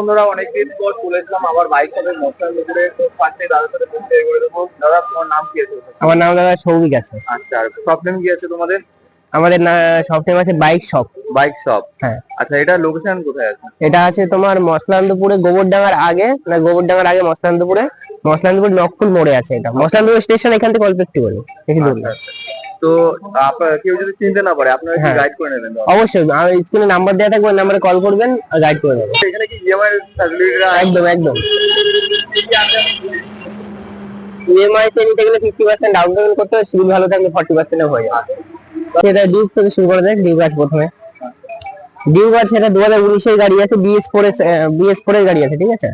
বন্ধুরা, অনেকদিন পর চলে এসলাম আবার বাইক সাথে মোটর উপরে। তো ফার্স্টে দাদার সাথে পরিচয় করে দেবো। দাদা, তোমার নাম কি আছে? আমার নাম দাদা সৌভিক আছে। আচ্ছা, আর শপ নেম কি আছে তোমাদের? আমাদের শপ নেম আছে বাইক শপ। বাইক শপ, হ্যাঁ। আচ্ছা, এটা লোকেশন কোথায় আছে? এটা আছে তোমার মসলান্দপুরে, গোবরডাঙ্গার আগে, না গোবরডাঙ্গার আগে মসলান্দপুরে, মসলান্দপুর নকফুল মোড়ে আছে। এটা মসলান্দপুর স্টেশন, এখান থেকে অল্প একটু করে, বেশি দূর না। তো কেউ যদি চিনতে না পারে, আপনারা কি গাইড করে নেবেন? অবশ্যই, আমার স্ক্রিনে নাম্বার দেওয়া থাকবে, ওই নাম্বারে কল করবেন আর গাইড করে দেবেন। এখানে কি ইএমআই ফ্যাসিলিটি? একদম একদম। ইএমআই তে নিতে গেলে 50% ডাউন পেমেন্ট করতে হবে, সিভিল ভালো থাকলে 40% হয়ে যাবে। সেটা ডিউক থেকে শুরু করে দেয়। ডিউক আছে প্রথমে, ডিউক আছে, এটা 2019 এর গাড়ি আছে, BS4 এর গাড়ি আছে, ঠিক আছে।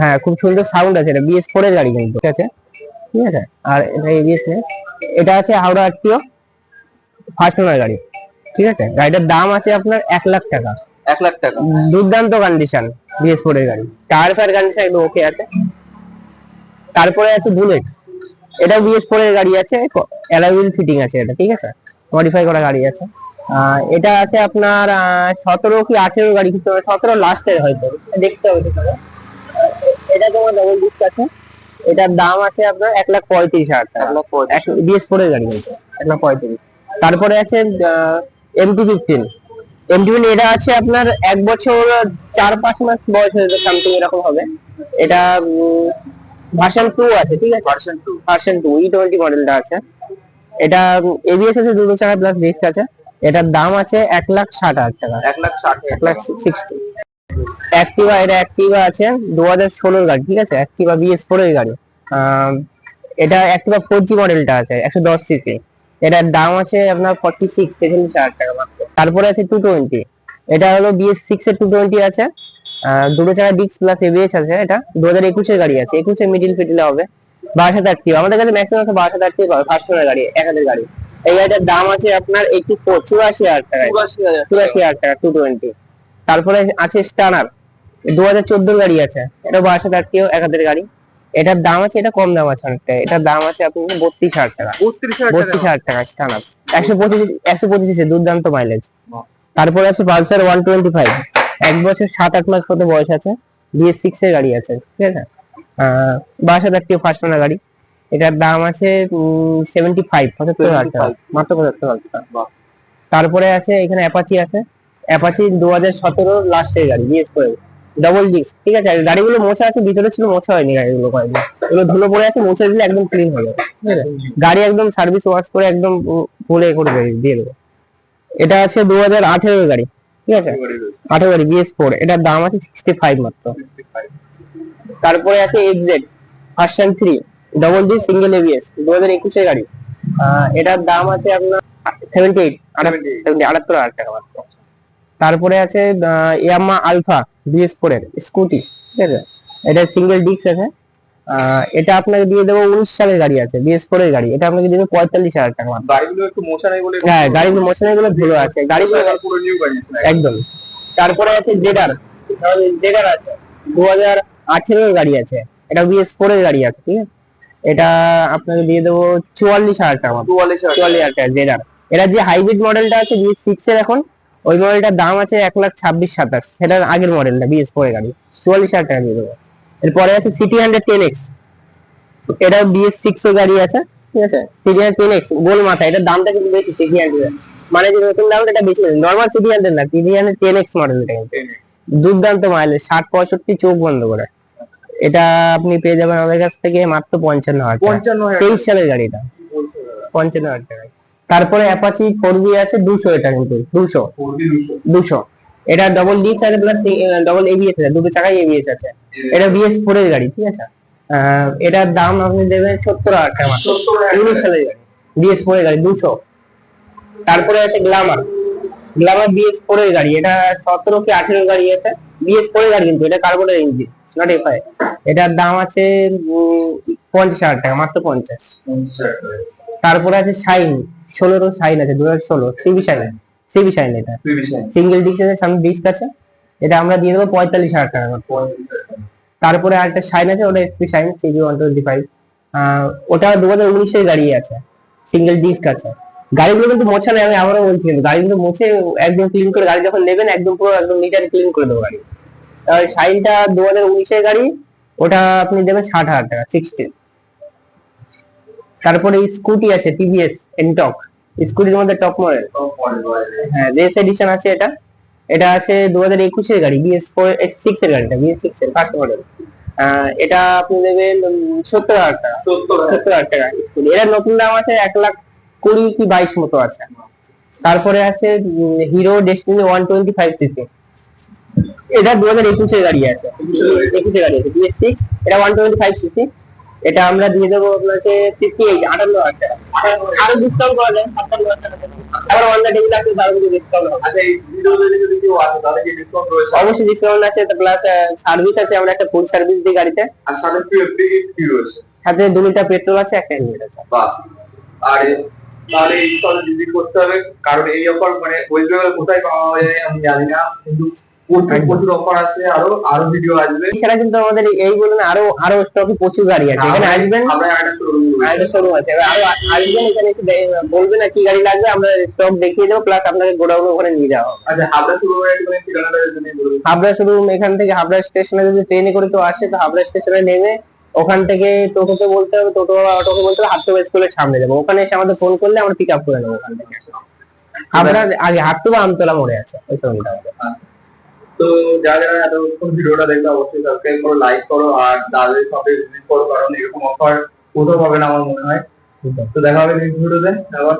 হ্যাঁ, খুব সুন্দর সাউন্ড আছে, এটা BS4 এর গাড়ি কিন্তু, ঠিক আছে, ঠিক আছে। আর এটা ABS নেই। এটা আছে হাওড়া আরটিও ফার্স্ট ওনার গাড়ি, ঠিক আছে। গাড়িটার দাম আছে আপনার 1 লাখ টাকা। 1 লাখ টাকা? দুর্দান্ত কন্ডিশন, BS4 এর গাড়ি, টায়ার ফায়ার কন্ডিশন একদম ওকে আছে। তারপরে আছে বুলেট, এটা BS4 এর গাড়ি আছে, অ্যালয় হুইল ফিটিং আছে এটা, ঠিক আছে, মডিফাই করা গাড়ি আছে। এটা আছে আপনার 17 কি 18 গাড়ি, কিন্তু 17 লাস্টের হয়তো, দেখতে হবে ঠিক আছে। এটা তোমার ডাবল ডিস্ক আছে, এটার দাম আছে আপনার 1,35,000 টাকা। BS4 এর গাড়ি কিন্তু 1,35,000। তারপরে আছে MT-15। MT-15 এটা আছে আপনার 1 বছর 4-5 মাস বয়স হয়েছে, সামথিং এরকম হবে। এটা ভার্সন 2 আছে, ঠিক আছে, ভার্সন 2 E20 মডেলটা আছে। এটা ABS আছে, দুটো চাকা প্লাস ডিস্ক আছে। এটার দাম আছে 1,60,000 টাকা। 1,60,000। অ্যাক্টিভা, এটা অ্যাক্টিভা আছে 2016 গাড়ি, ঠিক আছে, অ্যাক্টিভা BS4 এর গাড়ি। এটা অ্যাক্টিভা 4G মডেলটা আছে, 110 সিসি। এটার দাম আছে আপনার 46,000 টাকা মাত্র। তারপরে আছে 220, এটা হলো BS6 এর 220 আছে, দুটো চাকা ডিস্ক প্লাস ABS আছে। এটা 2021 এর গাড়ি আছে, 21 এর মিডিল ফিটিলে হবে। 22,000 অ্যাক্টিভ, আমাদের কাছে ম্যাক্সিমাম 22,000 অ্যাক্টিভ পাবে, ফার্স্ট ওনার গাড়ি, 1,000 গাড়ি। এই গাড়িটার দাম আছে আপনার 84,000 টাকা। 84,000 টাকা 220। তারপরে আছে স্টানার, 2014 গাড়ি আছে, এটা 22,000 অ্যাক্টিভ, 1,000 গাড়ি। এটার দাম আছে, এটা কম দাম আছে অনেকটা, এটার দাম আছে আপনার 32,000 টাকা। 32,000 টাকা স্টানার, 125 দুর্দান্ত মাইলেজ। তারপরে আছে পালসার 125, 1 বছর 7-8 মাস মতো বয়স আছে, BS6 এর গাড়ি আছে, ঠিক আছে। 22,000 অ্যাক্টিভ, ফার্স্ট ওনার গাড়ি। এটার দাম আছে 75,000 টাকা, মাত্র 75,000 টাকা। তারপরে আছে এখানে অ্যাপাচি আছে, অ্যাপাচি 2017 লাস্টের গাড়ি, BS4 ডাবল ডিস্ক, ঠিক আছে। গাড়িগুলো মোছা আছে, ভিতরে ছিল মোছা হয়নি গাড়িগুলো, কয়েকদিন এগুলো ধুলো পড়ে আছে, মুছে দিলে একদম ক্লিন হবে, ঠিক আছে। গাড়ি একদম সার্ভিস ওয়াশ করে একদম ফুলে করে দিয়ে দেবো। এটা আছে 2018 গাড়ি, ঠিক আছে, 18 গাড়ি BS4, এটার দাম আছে 65 মাত্র। তারপরে আছে XZ version 3 double D single ABS, 2021 এর গাড়ি। এটার দাম আছে আপনার 78,000 টাকা মাত্র। তারপরে আছে ইয়ামাহা আলফা BS4 এর স্কুটি, ঠিক আছে, এটা সিঙ্গেল ডিস্ক আছে। এটা আপনাকে দিয়ে দেবো 19 সালের গাড়ি আছে, BS4 এর গাড়ি, এটা আপনাকে দিয়ে দেবো 45,000 টাকা মাত্র। গাড়িগুলো একটু মোছা নেই বলে? হ্যাঁ, গাড়িগুলো মোছা নেই বলে ধুলো আছে, গাড়িগুলো পুরো নিউ গাড়ি একদম। তারপরে আছে জেডার আছে, 2018 এর গাড়ি আছে, এটা BS4 এর গাড়ি আছে, ঠিক আছে। এটা আপনাকে দিয়ে দেবো 44,000 টাকা। 44,000 টাকা জেডার। এটা যে হাইব্রিড মডেলটা আছে BS6 এর, এখন ওই মডেলটার দাম আছে 1,26,000-27,000, সেটার আগের মডেলটা BS4 এর গাড়ি, 44,000 টাকা দিয়ে দেবো। এরপরে আছে সিটি 100 10X, এটা BS6 এর গাড়ি আছে, ঠিক আছে, সিটি 100 10X গোল মাথা, এটার দামটা কিন্তু বেশি, সিটি 100 মানে যে নতুন দাম এটা বেশি, নরমাল সিটি 100 না, সিটি 100 10X মডেল। এটা কিন্তু দুর্দান্ত মাইলেজ, 60-65 চোখ বন্ধ করে। এটা আপনি পেয়ে যাবেন আমাদের কাছ থেকে মাত্র 55,000 টাকা। 23 সালের গাড়ি, এটা 55,000 টাকা। তারপরে অ্যাপাচি 4V আছে 200, এটা কিন্তু 200। এটা ডাবল ডিস্ক আছে প্লাস ডাবল ABS আছে, দুটো চাকায় ABS আছে। এটা BS4 এর গাড়ি, ঠিক আছে। এটার দাম আপনি দেবেন 70,000 টাকা মাত্র, 19 সালের গাড়ি, BS4 এর গাড়ি 200। তারপরে আছে গ্ল্যামার BS4 এর গাড়ি, এটা 17 কি 18 গাড়ি আছে, BS4 এর গাড়ি কিন্তু, এটা কার্বোরেটর ইঞ্জিন, নট FI। এটার দাম আছে 50,000 টাকা মাত্র, 50। তারপরে আছে শাইন 16 শাইন আছে, 2016 সিবি শাইন, এটা সিঙ্গেল ডিস্ক আছে, সামনে ডিস্ক আছে, এটা আমরা দিয়ে দেবো 45,000 টাকা মাত্র। তারপরে আরেকটা শাইন আছে, ওটা SP শাইন CB 125, ওটা 2019 এর গাড়ি আছে, সিঙ্গেল ডিস্ক আছে। গাড়িগুলো কিন্তু মোছা নেই, আমি আবারও বলছি, কিন্তু গাড়িগুলো মুছে একদম ক্লিন করে, গাড়ি যখন নেবেন একদম পুরো একদম নিট অ্যান্ড ক্লিন করে দেবো গাড়ি। আর শাইনটা 2019-এর গাড়ি, ওটা আপনি দেবেন 60,000 টাকা, 60। তারপরে স্কুটি আছে টিভিএস এনটক, স্কুটির মধ্যে টপ মডেল, হ্যাঁ রেস এডিশন আছে এটা। এটা আছে 2021-এর গাড়ি, BS6 এর গাড়িটা, BS6 এর ফার্স্ট মডেল। এটা আপনি দেবেন 70,000 টাকা, 70,000 টাকা স্কুটি। এর নতুন দাম আছে 1,20,000 কি 22 মতো আছে। তারপরে আছে হিরো ডেস্টিনি 125cc, এটা 2021-এর গাড়ি আছে, 21-এর গাড়ি আছে BS6, এটা 125cc। এটা আমরা দিয়ে দেবো আপনাকে 58,000 টাকা, আরো ডিসকাউন্ট করা যায় 57,000 টাকা। আবার অন দা টেবিল আছে, তার উপরে ডিসকাউন্ট হবে। আচ্ছা, এই ভিডিওতে যদি কেউ আসে তাহলে কি ডিসকাউন্ট রয়েছে? অবশ্যই ডিসকাউন্ট আছে, প্লাস সার্ভিস আছে, আমরা একটা ফুল সার্ভিস দিই গাড়িতে। আর সাথে কি রয়েছে? সাথে 2 লিটার পেট্রোল আছে, একটা হেলমেট আছে। বাহ। আর তাহলে এই স্টলে ভিজিট করতে হবে, কারণ এই অফার মানে ওয়েস্ট বেঙ্গলে কোথায় পাওয়া যায় আমি জানি না, কিন্তু প্রচুর অফার আছে, আরো ভিডিও আসবে। এছাড়া কিন্তু আমাদের এই বলুন আরো স্টকে প্রচুর গাড়ি আছে, এখানে আসবেন, আমরা একটা শোরুম আছে, এবার আরো আসবেন, এখানে এসে বলবেন না কি গাড়ি লাগবে, আমরা স্টক দেখিয়ে দেবো, প্লাস আপনাকে গোডাউন ওখানে নিয়ে যাওয়া হবে। আচ্ছা, হাবড়া শোরুমের একটু ঠিকানাটা যদি বলুন। হাবড়া শোরুম এখান থেকে হাবড়া স্টেশনে যদি ট্রেনে করে কেউ আসে, তো হাবড়া স্টেশনে নেমে ওখান থেকে টোটোতে বলতে হবে, অটোকে বলতে হবে হাট্টু স্কুলের সামনে যাবো, ওখানে এসে আমাদের ফোন করলে আমরা পিক আপ করে নেবো ওখান থেকে। হাবড়া আগে হাট্টু বা আমতলা মোড়ে আছে ওই শোরুমটা আমাদের। তো যারা যারা এতক্ষণ ভিডিওটা দেখবে অবশ্যই সাবস্ক্রাইব করো, লাইক করো, আর দাদের সবে ভিজিট করো, কারণ এরকম অফার কোথাও পাবে না আমার মনে হয়। তো দেখা হবে নেক্সট ভিডিওতে আবার।